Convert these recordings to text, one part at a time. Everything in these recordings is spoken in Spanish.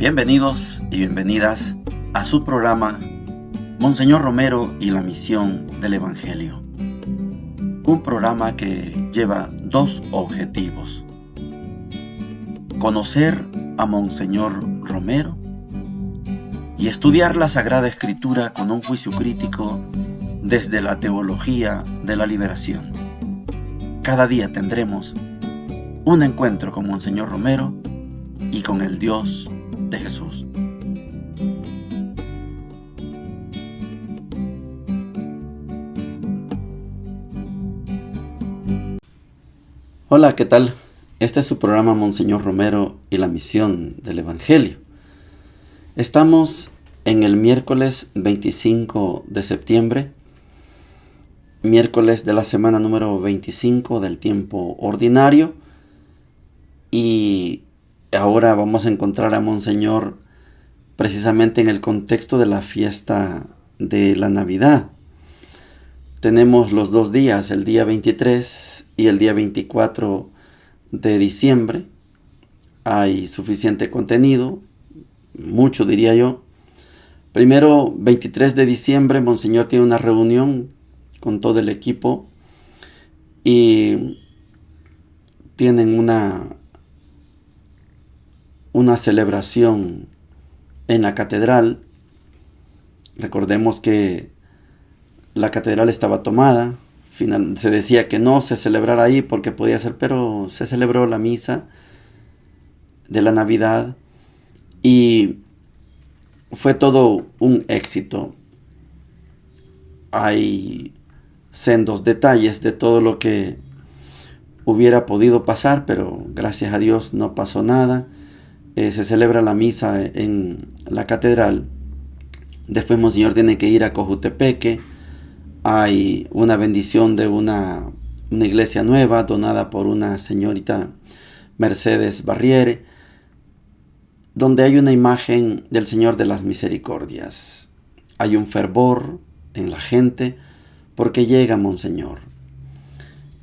Bienvenidos y bienvenidas a su programa Monseñor Romero y la misión del Evangelio. Un programa que lleva dos objetivos: conocer a Monseñor Romero y estudiar la Sagrada Escritura con un juicio crítico desde la teología de la liberación. Cada día tendremos un encuentro con Monseñor Romero y con el Dios de Jesús. Hola, ¿qué tal? Este es su programa Monseñor Romero y la misión del Evangelio. Estamos en el miércoles 25 de septiembre, miércoles de la semana número 25 del tiempo ordinario, y ahora vamos a encontrar a Monseñor precisamente en el contexto de la fiesta de la Navidad. Tenemos los dos días, el día 23 y el día 24 de diciembre. Hay suficiente contenido, mucho diría yo. Primero, 23 de diciembre, Monseñor tiene una reunión con todo el equipo y tienen una celebración en la catedral. Recordemos que la catedral estaba tomada. Se decía que no se celebrara ahí porque podía ser, pero se celebró la misa de la Navidad y fue todo un éxito. Hay sendos detalles de todo lo que hubiera podido pasar, pero gracias a Dios no pasó nada. Se celebra la misa en la catedral. Después Monseñor tiene que ir a Cojutepeque. Hay una bendición de una iglesia nueva donada por una señorita Mercedes Barriere, donde hay una imagen del Señor de las Misericordias. Hay un fervor en la gente porque llega Monseñor.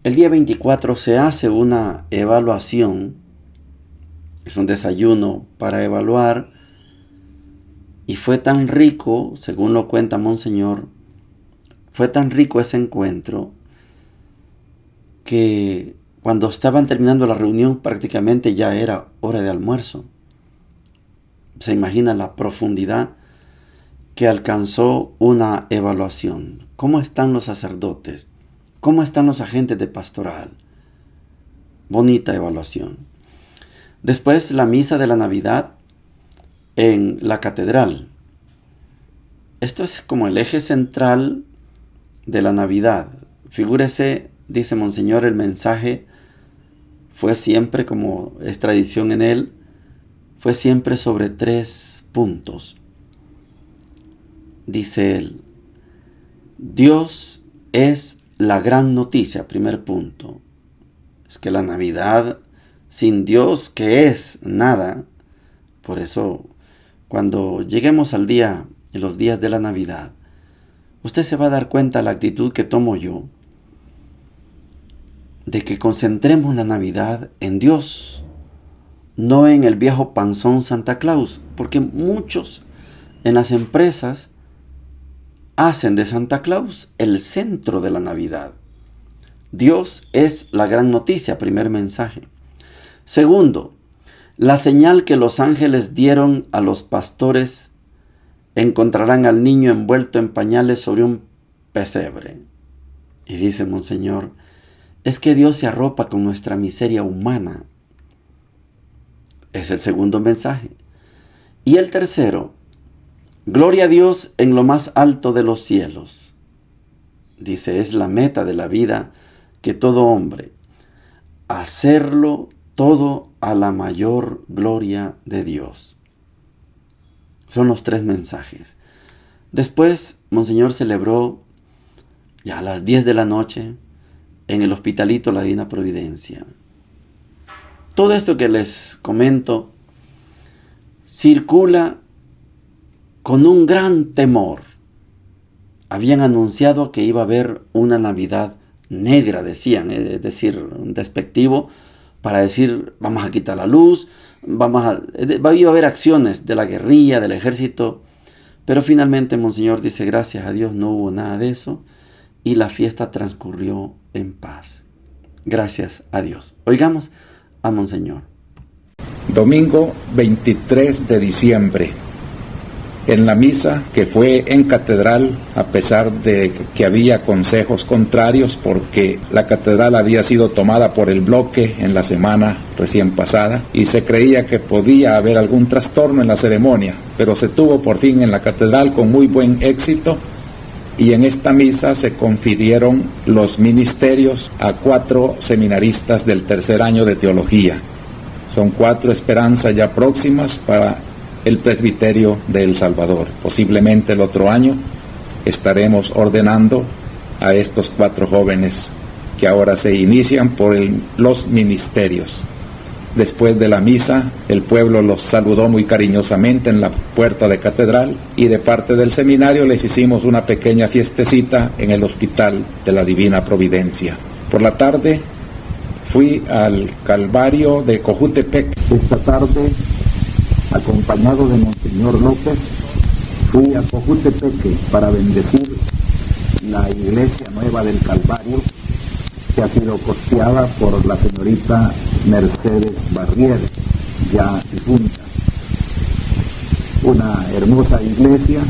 El día 24 se hace una evaluación. Es un desayuno para evaluar, y fue tan rico, según lo cuenta Monseñor, fue tan rico ese encuentro que cuando estaban terminando la reunión prácticamente ya era hora de almuerzo. Se imagina la profundidad que alcanzó una evaluación. ¿Cómo están los sacerdotes? ¿Cómo están los agentes de pastoral? Bonita evaluación. Después la misa de la Navidad en la catedral. Esto es como el eje central de la Navidad. Figúrese, dice Monseñor, el mensaje fue siempre, como es tradición en él, fue siempre sobre 3 puntos. Dice él: Dios es la gran noticia, primer punto. Es que la Navidad sin Dios, que es nada. Por eso, cuando lleguemos al día, en los días de la Navidad, usted se va a dar cuenta la actitud que tomo yo, de que concentremos la Navidad en Dios, no en el viejo panzón Santa Claus, porque muchos en las empresas hacen de Santa Claus el centro de la Navidad. Dios es la gran noticia, primer mensaje. Segundo, la señal que los ángeles dieron a los pastores: encontrarán al niño envuelto en pañales sobre un pesebre. Y dice Monseñor, es que Dios se arropa con nuestra miseria humana. Es el segundo mensaje. Y el tercero, gloria a Dios en lo más alto de los cielos. Dice, es la meta de la vida que todo hombre, hacerlo todo a la mayor gloria de Dios. Son los 3 mensajes. Después, Monseñor celebró ya a las 10 de la noche en el Hospitalito La Divina Providencia. Todo esto que les comento circula con un gran temor. Habían anunciado que iba a haber una Navidad negra, decían, es decir, un despectivo, para decir, vamos a quitar la luz, va a haber acciones de la guerrilla, del ejército, pero finalmente Monseñor dice, gracias a Dios no hubo nada de eso y la fiesta transcurrió en paz. Gracias a Dios. Oigamos a Monseñor. Domingo 23 de diciembre. En la misa que fue en catedral, a pesar de que había consejos contrarios porque la catedral había sido tomada por el bloque en la semana recién pasada y se creía que podía haber algún trastorno en la ceremonia, pero se tuvo por fin en la catedral con muy buen éxito, y en esta misa se confirieron los ministerios a 4 seminaristas del tercer año de teología. Son 4 esperanzas ya próximas para el presbiterio de El Salvador. Posiblemente el otro año estaremos ordenando a estos 4 jóvenes que ahora se inician por los ministerios. Después de la misa, el pueblo los saludó muy cariñosamente en la puerta de catedral y de parte del seminario les hicimos una pequeña fiestecita en el Hospital de la Divina Providencia. Por la tarde fui al Calvario de Cojutepec. Esta tarde, acompañado de Monseñor López, fui a Cojutepeque para bendecir la iglesia nueva del Calvario, que ha sido costeada por la señorita Mercedes Barrier, ya difunta. Una hermosa iglesia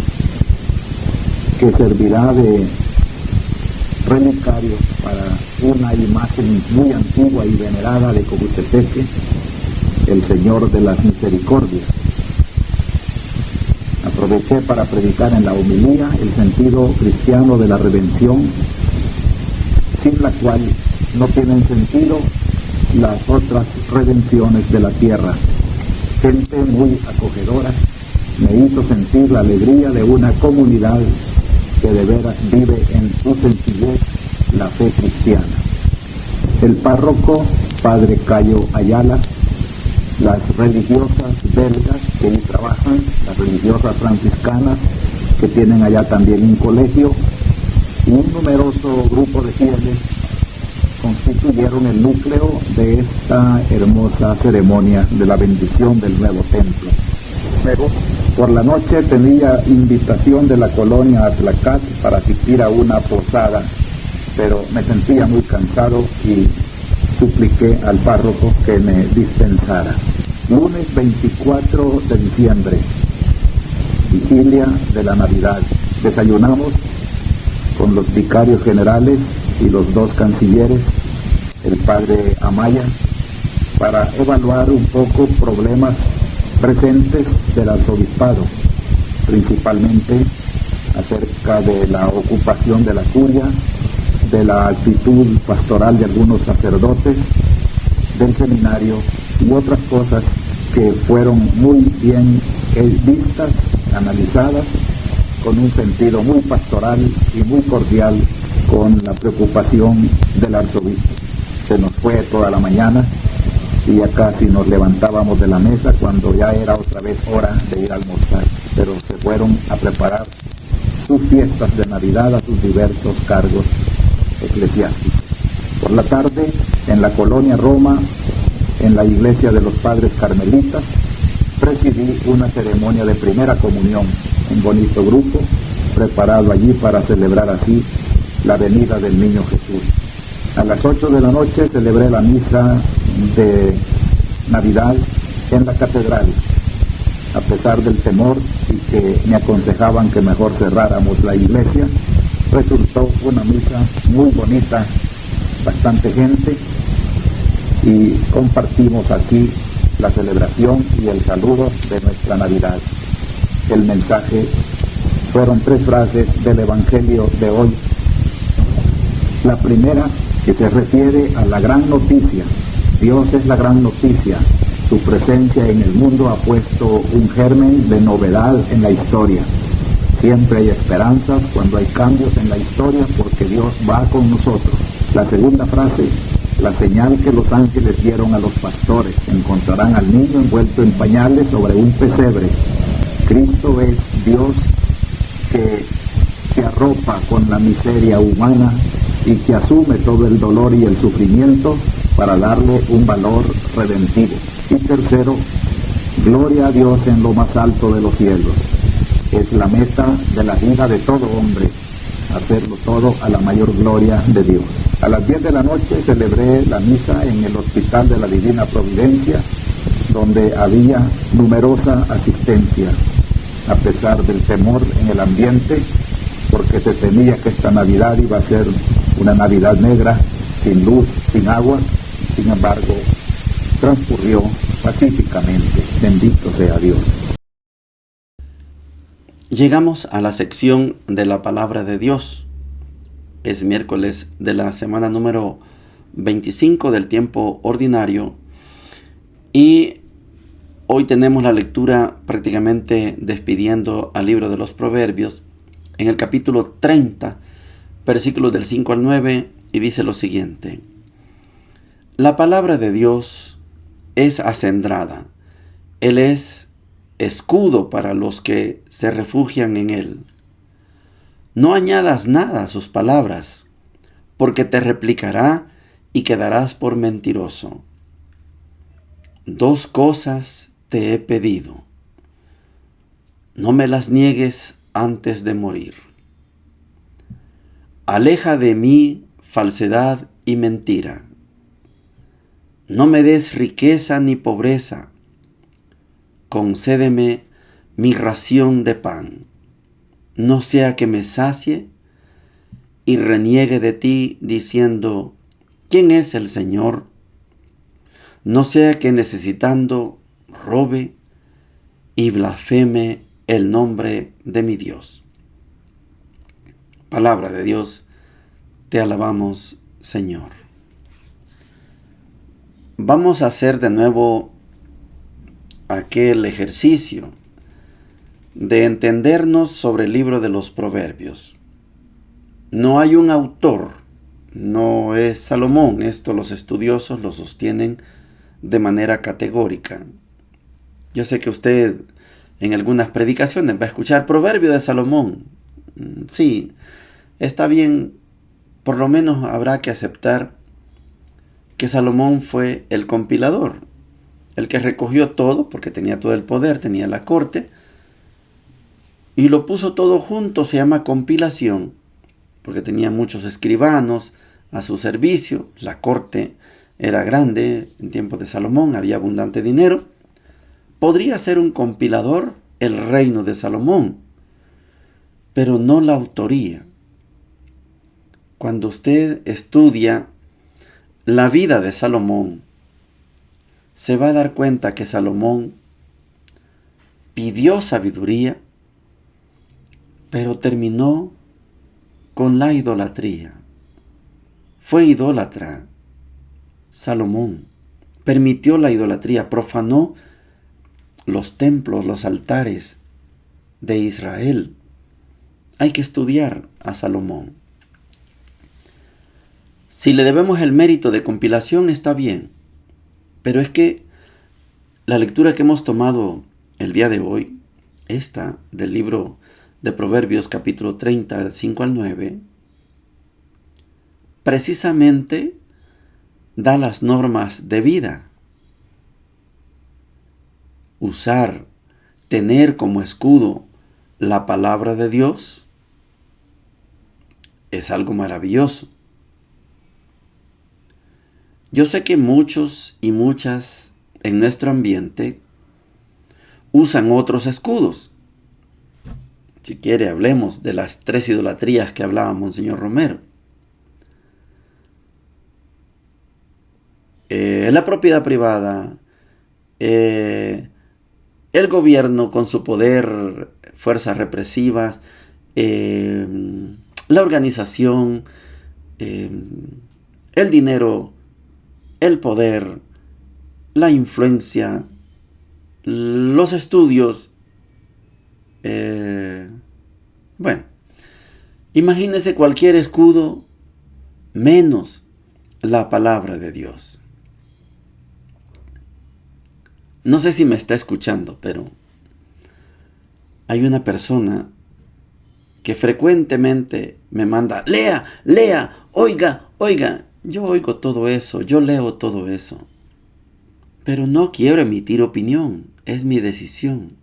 que servirá de relicario para una imagen muy antigua y venerada de Cojutepeque, el Señor de las Misericordias. Aproveché para predicar en la homilía el sentido cristiano de la redención, sin la cual no tienen sentido las otras redenciones de la tierra. Gente muy acogedora me hizo sentir la alegría de una comunidad que de veras vive en su sencillez la fe cristiana. El párroco, Padre Cayo Ayala, las religiosas belgas que ahí trabajan, las religiosas franciscanas que tienen allá también un colegio, y un numeroso grupo de fieles constituyeron el núcleo de esta hermosa ceremonia de la bendición del nuevo templo. Pero por la noche tenía invitación de la colonia Atlacat para asistir a una posada, pero me sentía muy cansado y supliqué al párroco que me dispensara. Lunes 24 de diciembre, vigilia de la Navidad. Desayunamos con los vicarios generales y los 2 cancilleres, el padre Amaya, para evaluar un poco problemas presentes del arzobispado, principalmente acerca de la ocupación de la curia, de la actitud pastoral de algunos sacerdotes, del seminario y otras cosas que fueron muy bien vistas, analizadas, con un sentido muy pastoral y muy cordial con la preocupación del arzobispo. Se nos fue toda la mañana y ya casi nos levantábamos de la mesa cuando ya era otra vez hora de ir a almorzar, pero se fueron a preparar sus fiestas de Navidad a sus diversos cargos eclesiásticos. Por la tarde, en la colonia Roma, en la iglesia de los padres carmelitas, presidí una ceremonia de primera comunión, un bonito grupo preparado allí para celebrar así la venida del niño Jesús. A las 8 de la noche celebré la misa de Navidad en la catedral, a pesar del temor y que me aconsejaban que mejor cerráramos la iglesia. Resultó una misa muy bonita, bastante gente, y compartimos aquí la celebración y el saludo de nuestra Navidad. El mensaje fueron 3 frases del Evangelio de hoy. La primera, que se refiere a la gran noticia. Dios es la gran noticia. Su presencia en el mundo ha puesto un germen de novedad en la historia. Siempre hay esperanzas cuando hay cambios en la historia porque Dios va con nosotros. La segunda frase, la señal que los ángeles dieron a los pastores. Encontrarán al niño envuelto en pañales sobre un pesebre. Cristo es Dios que se arropa con la miseria humana y que asume todo el dolor y el sufrimiento para darle un valor redentivo. Y tercero, gloria a Dios en lo más alto de los cielos. Es la meta de la vida de todo hombre, hacerlo todo a la mayor gloria de Dios. A las 10 de la noche celebré la misa en el Hospital de la Divina Providencia, donde había numerosa asistencia, a pesar del temor en el ambiente, porque se temía que esta Navidad iba a ser una Navidad negra, sin luz, sin agua. Sin embargo, transcurrió pacíficamente. Bendito sea Dios. Llegamos a la sección de la palabra de Dios. Es miércoles de la semana número 25 del tiempo ordinario y hoy tenemos la lectura prácticamente despidiendo al libro de los Proverbios en el capítulo 30, versículos del 5 al 9, y dice lo siguiente: La palabra de Dios es acendrada, Él es escudo para los que se refugian en Él. No añadas nada a sus palabras, porque te replicará y quedarás por mentiroso. 2 cosas te he pedido. No me las niegues antes de morir. Aleja de mí falsedad y mentira. No me des riqueza ni pobreza. Concédeme mi ración de pan. No sea que me sacie y reniegue de ti diciendo: ¿quién es el Señor? No sea que necesitando robe y blasfeme el nombre de mi Dios. Palabra de Dios, te alabamos, Señor. Vamos a hacer de nuevo aquel ejercicio de entendernos sobre el libro de los Proverbios. No hay un autor, no es Salomón. Esto los estudiosos lo sostienen de manera categórica. Yo sé que usted en algunas predicaciones va a escuchar Proverbio de Salomón. Sí, está bien, por lo menos habrá que aceptar que Salomón fue el compilador, el que recogió todo, porque tenía todo el poder, tenía la corte, y lo puso todo junto. Se llama compilación, porque tenía muchos escribanos a su servicio. La corte era grande en tiempos de Salomón, había abundante dinero. Podría ser un compilador el reino de Salomón, pero no la autoría. Cuando usted estudia la vida de Salomón, se va a dar cuenta que Salomón pidió sabiduría, pero terminó con la idolatría. Fue idólatra. Salomón permitió la idolatría, profanó los templos, los altares de Israel. Hay que estudiar a Salomón. Si le debemos el mérito de compilación, está bien, pero es que la lectura que hemos tomado el día de hoy, esta del libro de Proverbios capítulo 30, del 5 al 9, precisamente da las normas de vida. Usar, tener como escudo la palabra de Dios es algo maravilloso. Yo sé que muchos y muchas en nuestro ambiente usan otros escudos. Si quiere, hablemos de las 3 idolatrías que hablaba Monseñor Romero. La propiedad privada, el gobierno con su poder, fuerzas represivas, la organización, el dinero, el poder, la influencia, los estudios. Bueno, imagínese cualquier escudo menos la palabra de Dios. No sé si me está escuchando, pero hay una persona que frecuentemente me manda: lea, oiga, Yo oigo todo eso, yo leo todo eso, pero no quiero emitir opinión, es mi decisión.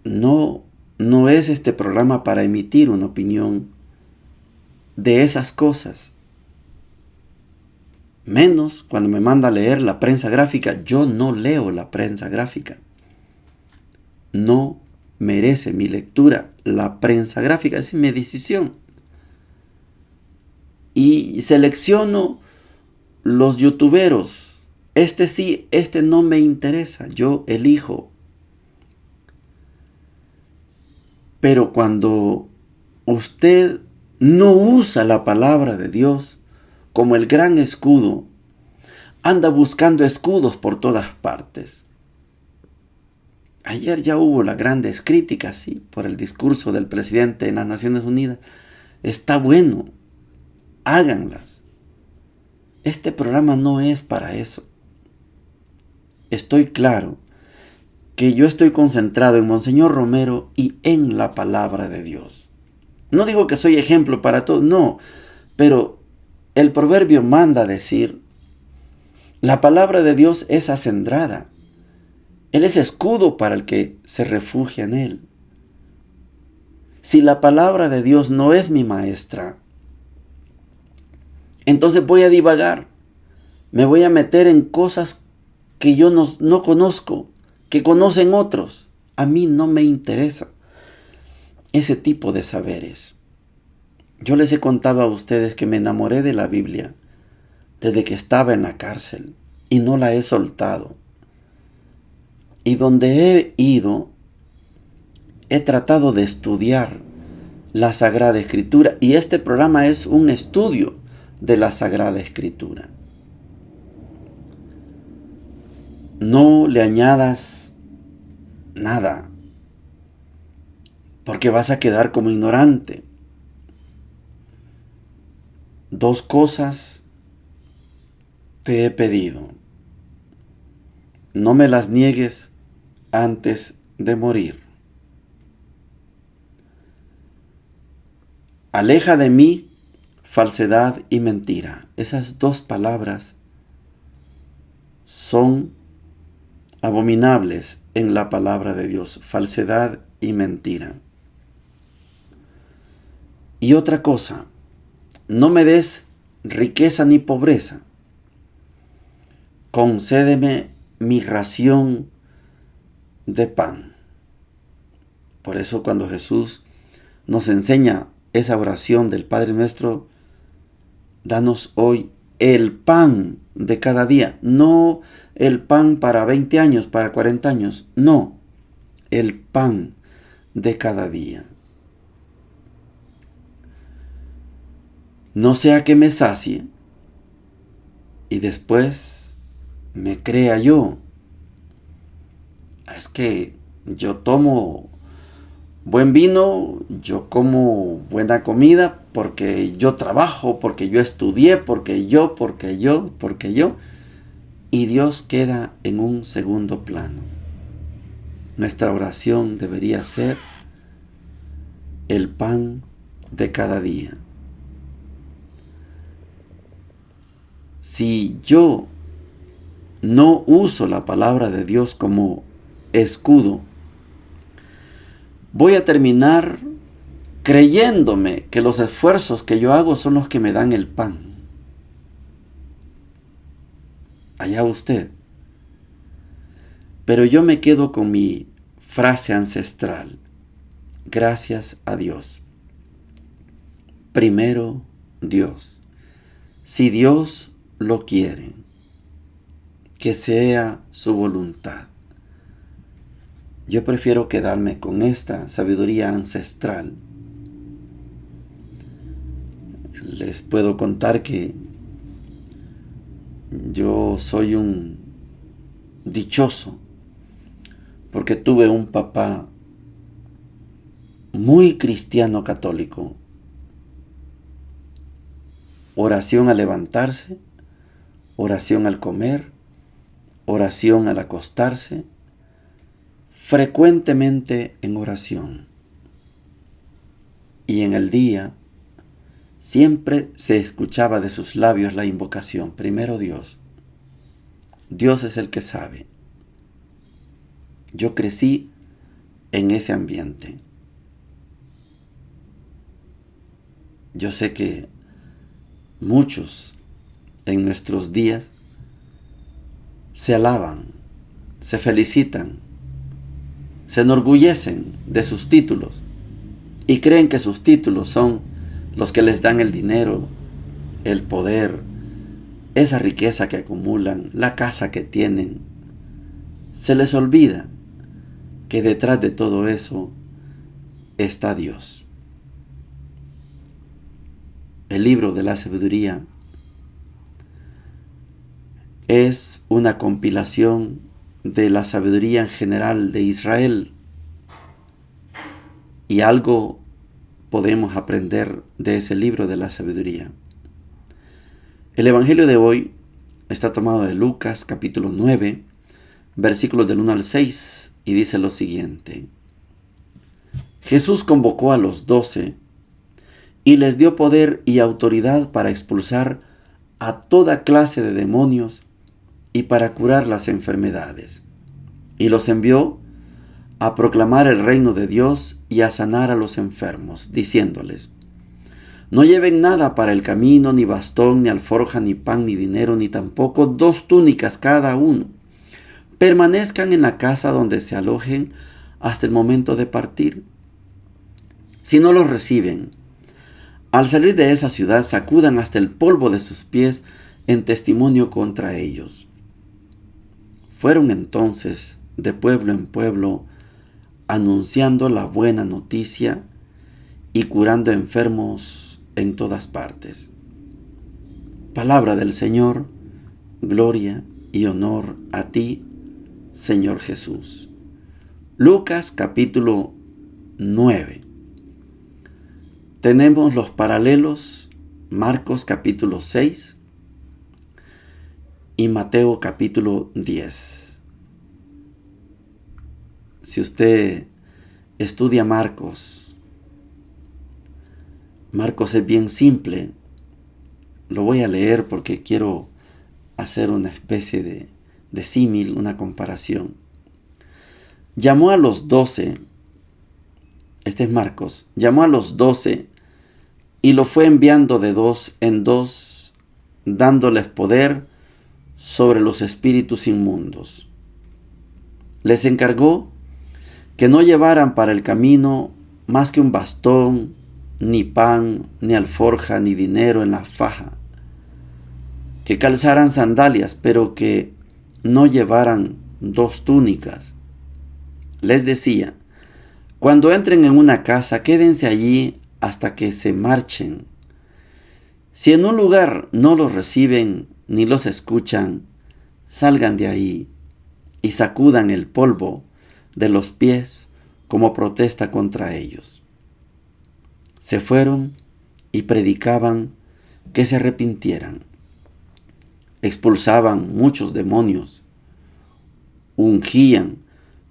No es este programa para emitir una opinión de esas cosas. Menos cuando me manda a leer la prensa gráfica. Yo no leo la prensa gráfica. No merece mi lectura la prensa gráfica. Esa es mi decisión. Y selecciono los youtuberos. Este sí, este no me interesa. Yo elijo. Pero cuando usted no usa la palabra de Dios como el gran escudo, anda buscando escudos por todas partes. Ayer ya hubo las grandes críticas, sí, por el discurso del presidente en las Naciones Unidas. Está bueno, háganlas. Este programa no es para eso. Estoy claro que yo estoy concentrado en Monseñor Romero y en la palabra de Dios. No digo que soy ejemplo para todos, no, pero el proverbio manda a decir, la palabra de Dios es acendrada. Él es escudo para el que se refugia en él. Si la palabra de Dios no es mi maestra, entonces voy a divagar. Me voy a meter en cosas que yo no conozco, que conocen otros. A mí no me interesa ese tipo de saberes. Yo les he contado a ustedes que me enamoré de la Biblia desde que estaba en la cárcel y no la he soltado. Y donde he ido, he tratado de estudiar la Sagrada Escritura y este programa es un estudio de la Sagrada Escritura. No le añadas nada, porque vas a quedar como ignorante. 2 cosas te he pedido. No me las niegues antes de morir. Aleja de mí falsedad y mentira. Esas 2 palabras son abominables en la palabra de Dios. Falsedad y mentira. Y otra cosa, no me des riqueza ni pobreza. Concédeme mi ración de pan. Por eso cuando Jesús nos enseña esa oración del Padre Nuestro, danos hoy el pan de cada día. No el pan para 20 años, para 40 años. No, el pan de cada día. No sea que me sacie y después me crea yo. Es que yo tomo buen vino, yo como buena comida, porque yo trabajo, porque yo estudié, porque yo. Y Dios queda en un segundo plano. Nuestra oración debería ser el pan de cada día. Si yo no uso la palabra de Dios como escudo, voy a terminar creyéndome que los esfuerzos que yo hago son los que me dan el pan. Allá usted. Pero yo me quedo con mi frase ancestral. Gracias a Dios. Primero Dios. Si Dios lo quiere, que sea su voluntad. Yo prefiero quedarme con esta sabiduría ancestral. Les puedo contar que yo soy un dichoso porque tuve un papá muy cristiano católico. Oración al levantarse, oración al comer, oración al acostarse, frecuentemente en oración. Y en el día, siempre se escuchaba de sus labios la invocación: primero Dios. Dios es el que sabe. Yo crecí en ese ambiente. Yo sé que muchos en nuestros días se alaban, se felicitan, se enorgullecen de sus títulos y creen que sus títulos son los que les dan el dinero, el poder, esa riqueza que acumulan, la casa que tienen. Se les olvida que detrás de todo eso está Dios. El libro de la sabiduría es una compilación de la sabiduría en general de Israel, y algo podemos aprender de ese libro de la sabiduría. El evangelio de hoy está tomado de Lucas capítulo 9, versículos del 1 al 6, y dice lo siguiente: Jesús convocó a los 12 y les dio poder y autoridad para expulsar a toda clase de demonios y para curar las enfermedades. Y los envió a proclamar el reino de Dios y a sanar a los enfermos, diciéndoles: no lleven nada para el camino, ni bastón, ni alforja, ni pan, ni dinero, ni tampoco 2 túnicas cada uno. Permanezcan en la casa donde se alojen hasta el momento de partir. Si no los reciben, al salir de esa ciudad, sacudan hasta el polvo de sus pies en testimonio contra ellos. Fueron entonces de pueblo en pueblo, anunciando la buena noticia y curando enfermos en todas partes. Palabra del Señor, gloria y honor a ti, Señor Jesús. Lucas capítulo 9. Tenemos los paralelos: Marcos capítulo 6 y Mateo capítulo 10. Si usted estudia Marcos es bien simple. Lo voy a leer porque quiero hacer una especie de símil, una comparación. Llamó a los 12, este es Marcos, llamó a los 12 y lo fue enviando de 2 en 2, dándoles poder sobre los espíritus inmundos. Les encargó que no llevaran para el camino más que un bastón, ni pan, ni alforja, ni dinero en la faja, que calzaran sandalias, pero que no llevaran 2 túnicas. Les decía: cuando entren en una casa, quédense allí hasta que se marchen. Si en un lugar no los reciben ni los escuchan, salgan de ahí y sacudan el polvo de los pies como protesta contra ellos. Se fueron y predicaban que se arrepintieran. Expulsaban muchos demonios, ungían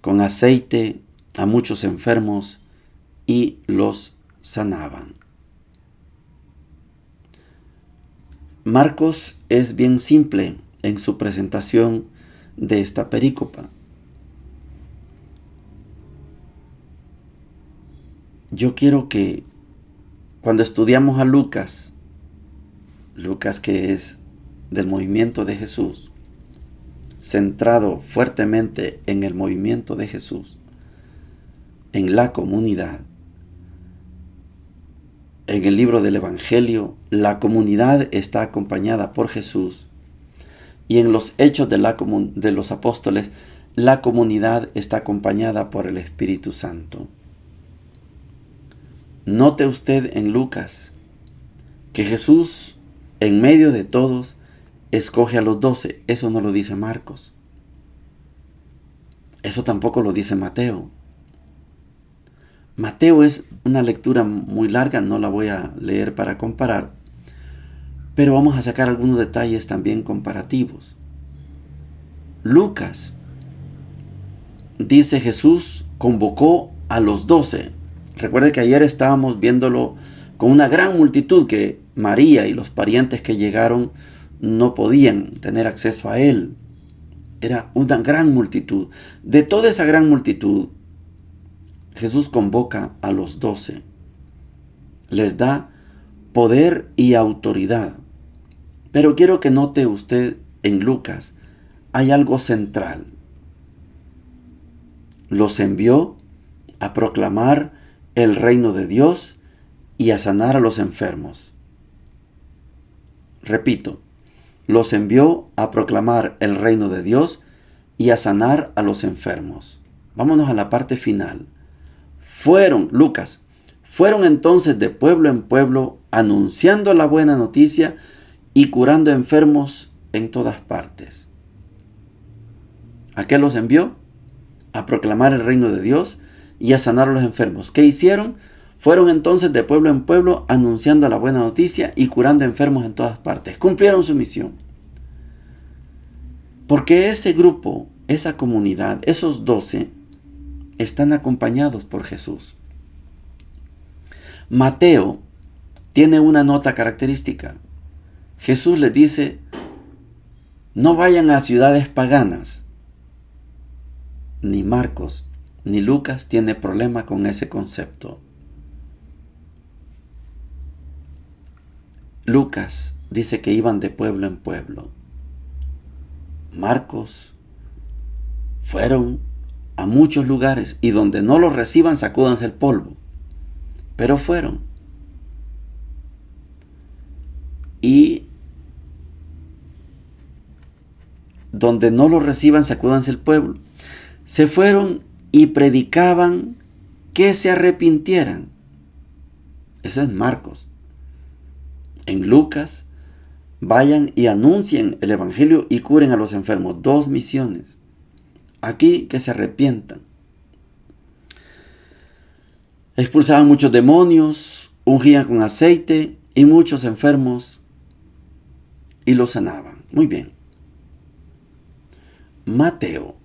con aceite a muchos enfermos y los sanaban. Marcos es bien simple en su presentación de esta perícopa. Yo quiero que cuando estudiamos a Lucas que es del movimiento de Jesús, centrado fuertemente en el movimiento de Jesús, en la comunidad. En el libro del Evangelio, la comunidad está acompañada por Jesús, y en los hechos de los apóstoles, la comunidad está acompañada por el Espíritu Santo. Note usted en Lucas que Jesús, en medio de todos, escoge a los 12. Eso no lo dice Marcos. Eso tampoco lo dice Mateo. Mateo es una lectura muy larga, no la voy a leer para comparar, pero vamos a sacar algunos detalles también comparativos. Lucas dice: Jesús convocó a los 12. Recuerde que ayer estábamos viéndolo con una gran multitud que María y los parientes que llegaron no podían tener acceso a él. Era una gran multitud. De toda esa gran multitud, Jesús convoca a los 12. Les da poder y autoridad. Pero quiero que note usted en Lucas, hay algo central. Los envió a proclamar el reino de Dios y a sanar a los enfermos. Repito, los envió a proclamar el reino de Dios y a sanar a los enfermos. Vámonos a la parte final. Fueron entonces de pueblo en pueblo anunciando la buena noticia y curando enfermos en todas partes. ¿A qué los envió? A proclamar el reino de Dios y a sanar a los enfermos. ¿Qué hicieron? Fueron entonces de pueblo en pueblo anunciando la buena noticia y curando enfermos en todas partes. Cumplieron su misión. Porque ese grupo, esa comunidad, esos 12, están acompañados por Jesús. Mateo tiene una nota característica. Jesús les dice, no vayan a ciudades paganas. Ni Marcos ni Lucas tiene problema con ese concepto. Lucas dice que iban de pueblo en pueblo. Marcos fueron a muchos lugares y donde no los reciban sacúdanse el polvo. Pero fueron. Y donde no los reciban sacúdanse el pueblo. Se fueron y predicaban que se arrepintieran. Eso es Marcos. En Lucas, vayan y anuncien el evangelio y curen a los enfermos. 2 misiones. Aquí, que se arrepientan. Expulsaban muchos demonios, ungían con aceite y muchos enfermos y los sanaban. Muy bien. Mateo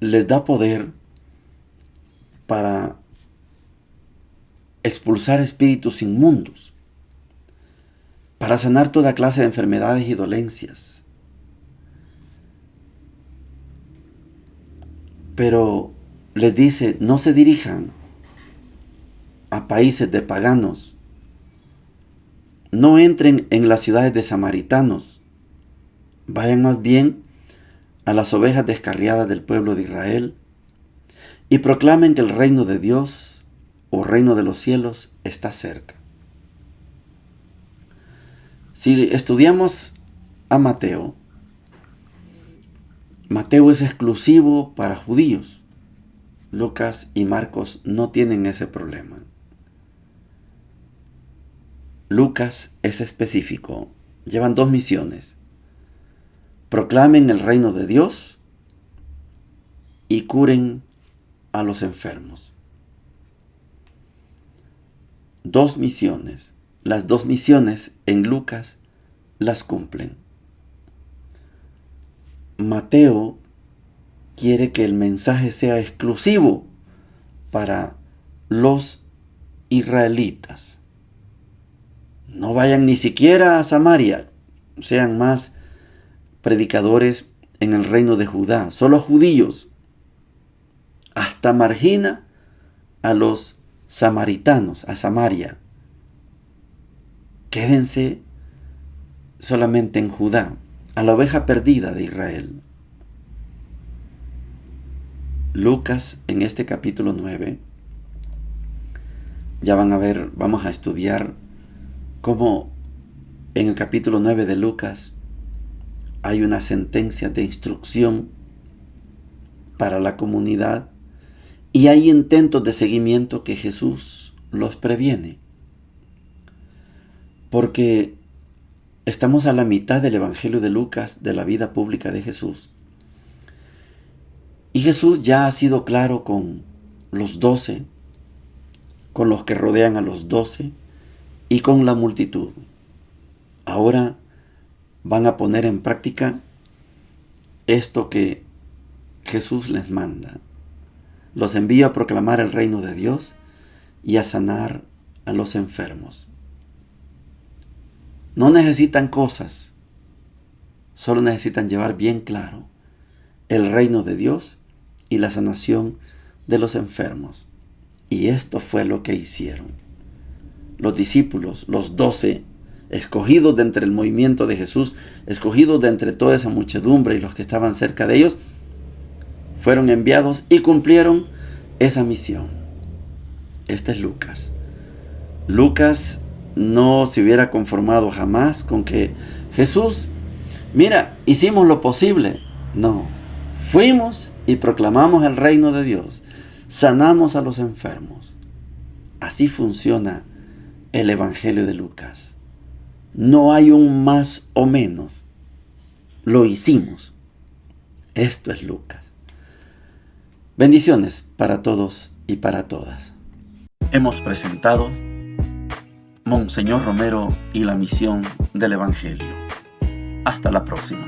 les da poder para expulsar espíritus inmundos, para sanar toda clase de enfermedades y dolencias. Pero les dice, no se dirijan a países de paganos, no entren en las ciudades de samaritanos, vayan más bien a las ovejas descarriadas del pueblo de Israel y proclamen que el reino de Dios o reino de los cielos está cerca. Si estudiamos a Mateo, Mateo es exclusivo para judíos. Lucas y Marcos no tienen ese problema. Lucas es específico. Llevan 2 misiones. Proclamen el reino de Dios y curen a los enfermos. 2 misiones. Las 2 misiones en Lucas las cumplen. Mateo quiere que el mensaje sea exclusivo para los israelitas. No vayan ni siquiera a Samaria, sean más predicadores en el reino de Judá, solo judíos. Hasta margina a los samaritanos, a Samaria. Quédense solamente en Judá, a la oveja perdida de Israel. Lucas, en este capítulo 9, ya van a ver, vamos a estudiar cómo en el capítulo 9 de Lucas hay una sentencia de instrucción para la comunidad y hay intentos de seguimiento que Jesús los previene. Porque estamos a la mitad del Evangelio de Lucas, de la vida pública de Jesús. Y Jesús ya ha sido claro con los 12, con los que rodean a los 12 y con la multitud. Ahora van a poner en práctica esto que Jesús les manda. Los envía a proclamar el reino de Dios y a sanar a los enfermos. No necesitan cosas, solo necesitan llevar bien claro el reino de Dios y la sanación de los enfermos. Y esto fue lo que hicieron. Los discípulos, los 12, escogidos de entre el movimiento de Jesús, escogidos de entre toda esa muchedumbre y los que estaban cerca de ellos, fueron enviados y cumplieron esa misión. Este es Lucas. Lucas no se hubiera conformado jamás con que Jesús, mira, hicimos lo posible. No, fuimos y proclamamos el reino de Dios. Sanamos a los enfermos. Así funciona el Evangelio de Lucas. No hay un más o menos. Lo hicimos. Esto es Lucas. Bendiciones para todos y para todas. Hemos presentado Monseñor Romero y la misión del Evangelio. Hasta la próxima.